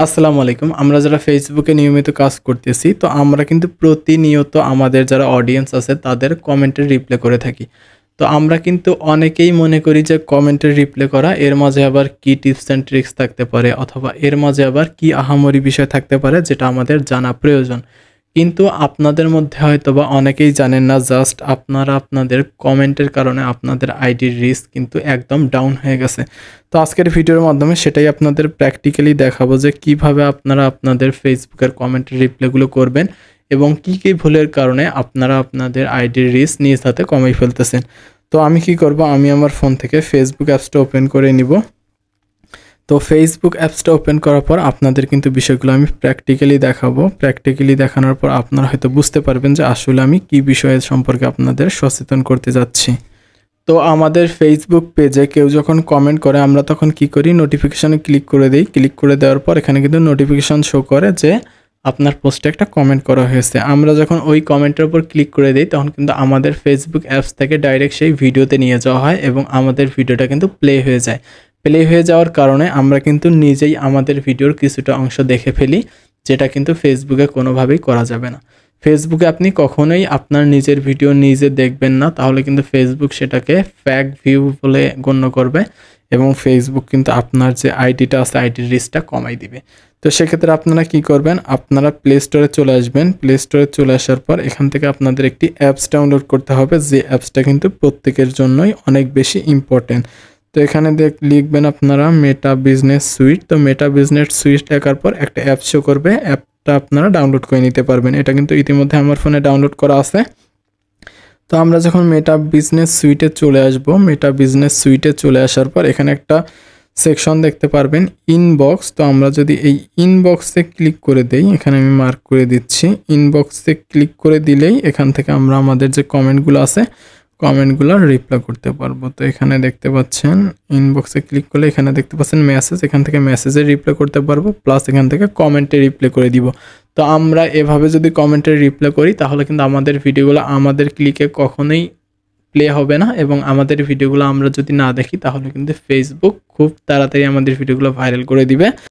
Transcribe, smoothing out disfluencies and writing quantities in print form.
আসসালামু আলাইকুম। আমরা যারা ফেসবুকে নিয়মিত কাজ করতেছি, তো আমরা কিন্তু প্রতিনিয়ত আমাদের যারা অডিয়েন্স আছে তাদের কমেন্টের রিপ্লাই করে থাকি। তো আমরা কিন্তু অনেকেই মনে করি যে কমেন্টের রিপ্লাই করা এর মাঝে আবার কি টিপস অ্যান্ড ট্রিক্স থাকতে পারে অথবা এর মাঝে আবার কি আহামরি বিষয় থাকতে পারে যেটা আমাদের জানা প্রয়োজন। কিন্তু আপনাদের মধ্যে হয়তোবা অনেকেই জানেন না, জাস্ট আপনারা আপনাদের কমেন্টের কারণে আপনাদের আইডির রিস্ক কিন্তু একদম ডাউন হয়ে গেছে। তো আজকের ভিডিওর মাধ্যমে সেটাই আপনাদের প্র্যাকটিক্যালি দেখাবো যে কিভাবে আপনারা আপনাদের ফেসবুকের কমেন্টের রিপ্লাইগুলো করবেন এবং কি ভুলের কারণে আপনারা আপনাদের আইডির রিস্ক নিজ হাতে কমিয়ে ফেলতেছেন। তো আমি কি করব, আমি আমার ফোন থেকে ফেসবুক অ্যাপসটা ওপেন করে নিব। তো ফেসবুক অ্যাপসটা ওপেন করার পর আপনাদের কিন্তু বিষয়গুলো আমি প্র্যাকটিক্যালি দেখাবো। প্র্যাকটিক্যালি দেখানোর পর আপনারা হয়তো বুঝতে পারবেন যে আসলে আমি কি বিষয়ের সম্পর্কে আপনাদের সচেতন করতে যাচ্ছি। তো আমাদের ফেসবুক পেজে কেউ যখন কমেন্ট করে আমরা তখন কি করি, নোটিফিকেশানে ক্লিক করে দিই। ক্লিক করে দেওয়ার পর এখানে কিন্তু নোটিফিকেশান শো করে যে আপনার পোস্টে একটা কমেন্ট করা হয়েছে। আমরা যখন ওই কমেন্টের উপর ক্লিক করে দিই তখন কিন্তু আমাদের ফেসবুক অ্যাপস থেকে ডাইরেক্ট সেই ভিডিওতে নিয়ে যাওয়া হয় এবং আমাদের ভিডিওটা কিন্তু প্লে হয়ে যায়। প্লে হয়ে যাওয়ার কারণে আমরা কিন্তু নিজেই আমাদের ভিডিওর কিছুটা অংশ দেখে ফেলি, যেটা কিন্তু ফেসবুকে কোনোভাবেই করা যাবে না। ফেসবুকে আপনি কখনোই আপনার নিজের ভিডিও নিজে দেখবেন না, তাহলে কিন্তু ফেসবুক সেটাকে ফ্যাক ভিউ বলে গণ্য করবে এবং ফেসবুক কিন্তু আপনার যে আইডিটা আছে আইডির রিস্কটা কমাই দিবে। তো সেক্ষেত্রে আপনারা কি করবেন, আপনারা প্লে স্টোরে চলে আসবেন। প্লে স্টোরে চলে আসার পর এখান থেকে আপনাদের একটি অ্যাপস ডাউনলোড করতে হবে, যে অ্যাপসটা কিন্তু প্রত্যেকের জন্যই অনেক বেশি ইম্পর্টেন্ট। তো এখানে লিখবেন আপনারা মেটা বিজনেস সুইট। তো মেটা বিজনেস সুইট লেখার পর একটা অ্যাপ শো করবে, অ্যাপটা আপনারা ডাউনলোড করে নিতে পারবেন। এটা কিন্তু ইতিমধ্যে আমার ফোনে ডাউনলোড করা আছে। তো আমরা যখন মেটা বিজনেস সুইটে চলে আসব, মেটা বিজনেস সুইটে চলে আসার পর এখানে একটা সেকশন দেখতে পারবেন ইনবক্স। তো আমরা যদি এই ইনবক্সে ক্লিক করে দেই, এখানে আমি মার্ক করে দিচ্ছি, ইনবক্সে ক্লিক করে দিলেই এখান থেকে আমরা আমাদের যে কমেন্টগুলো আছে কমেন্টগুলো রিপ্লাই করতে পারবো। তো এখানে দেখতে পাচ্ছেন ইনবক্সে ক্লিক করলে এখানে দেখতে পাচ্ছেন মেসেজ, এখান থেকে মেসেজে রিপ্লাই করতে পারবো, প্লাস এখান থেকে কমেন্টে রিপ্লাই করে দিব। তো আমরা এভাবে যদি কমেন্টে রিপ্লাই করি তাহলে কিন্তু আমাদের ভিডিওগুলো আমাদের ক্লিকে কখনোই প্লে হবে না এবং আমাদের ভিডিওগুলো আমরা যদি না দেখি তাহলে কিন্তু ফেসবুক খুব তাড়াতাড়ি আমাদের ভিডিওগুলো ভাইরাল করে দিবে।